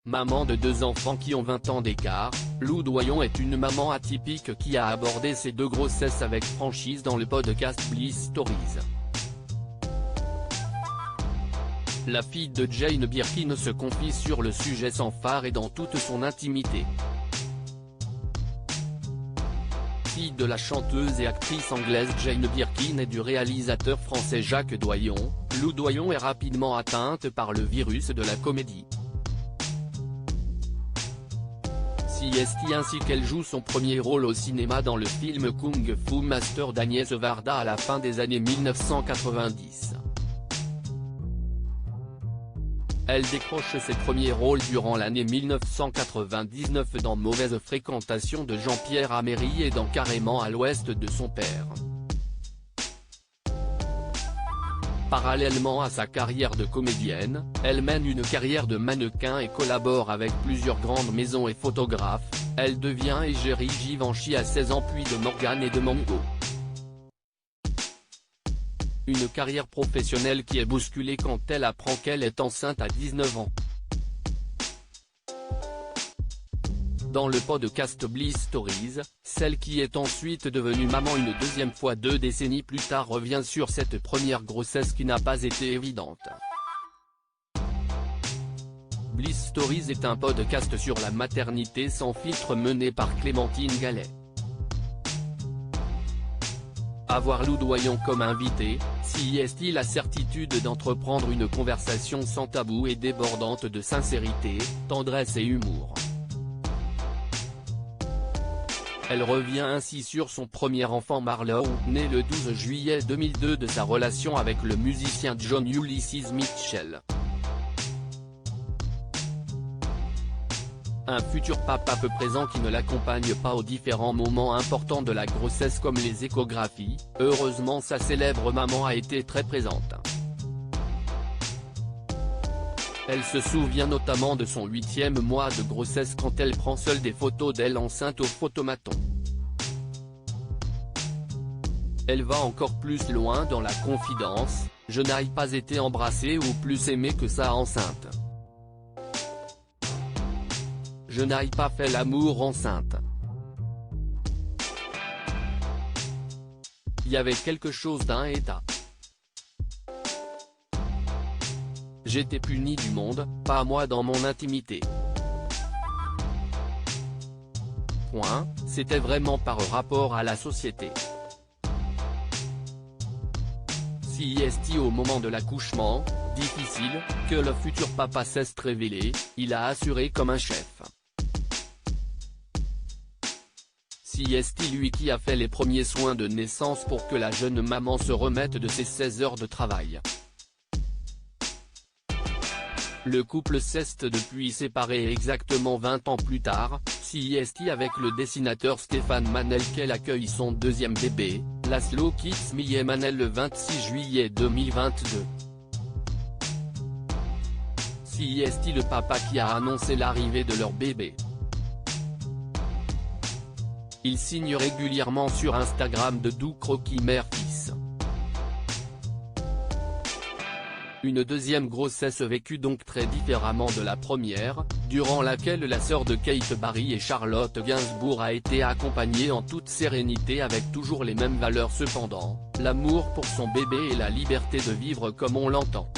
Maman de 2 enfants qui ont 20 ans d'écart, Lou Doyon est une maman atypique qui a abordé ses 2 grossesses avec franchise dans le podcast Bliss Stories. La fille de Jane Birkin se confie sur le sujet sans phare et dans toute son intimité. Fille de la chanteuse et actrice anglaise Jane Birkin et du réalisateur français Jacques Doyon, Lou Doyon est rapidement atteinte par le virus de la comédie. CST ainsi qu'elle joue son premier rôle au cinéma dans le film Kung Fu Master d'Agnès Varda à la fin des années 1990. Elle décroche ses premiers rôles durant l'année 1999 dans Mauvaise fréquentation de Jean-Pierre Améry et dans Carrément à l'ouest de son père. Parallèlement à sa carrière de comédienne, elle mène une carrière de mannequin et collabore avec plusieurs grandes maisons et photographes. Elle devient égérie Givenchy à 16 ans puis de Morgan et de Mango. Une carrière professionnelle qui est bousculée quand elle apprend qu'elle est enceinte à 19 ans. Dans le podcast Bliss Stories, celle qui est ensuite devenue maman une deuxième fois 2 décennies plus tard revient sur cette première grossesse qui n'a pas été évidente. Bliss Stories est un podcast sur la maternité sans filtre mené par Clémentine Gallet. Avoir Lou Doyon comme invité, si est-il la certitude d'entreprendre une conversation sans tabou et débordante de sincérité, tendresse et humour. Elle revient ainsi sur son premier enfant Marlowe, né le 12 juillet 2002 de sa relation avec le musicien John Ulysses Mitchell. Un futur papa peu présent qui ne l'accompagne pas aux différents moments importants de la grossesse comme les échographies. Heureusement sa célèbre maman a été très présente. Elle se souvient notamment de son 8e mois de grossesse quand elle prend seule des photos d'elle enceinte au photomaton. Elle va encore plus loin dans la confidence, « Je n'ai pas été embrassée ou plus aimée que ça enceinte. Je n'ai pas fait l'amour enceinte. Il y avait quelque chose d'un état. J'étais punie du monde, pas moi dans mon intimité. Point, c'était vraiment par rapport à la société. Si est au moment de l'accouchement, difficile, que le futur papa s'est révélé, il a assuré comme un chef. Si est lui qui a fait les premiers soins de naissance pour que la jeune maman se remette de ses 16 heures de travail. Le couple s'est depuis séparé exactement 20 ans plus tard, si est avec le dessinateur Stéphane Manel qu'elle accueille son 2e bébé, Laszlo Kitsmy Manel le 26 juillet 2022. Si est le papa qui a annoncé l'arrivée de leur bébé. Il signe régulièrement sur Instagram de doux croquis mère-fils. Une deuxième grossesse vécue donc très différemment de la première, durant laquelle la sœur de Kate Barry et Charlotte Gainsbourg a été accompagnée en toute sérénité avec toujours les mêmes valeurs cependant, l'amour pour son bébé et la liberté de vivre comme on l'entend.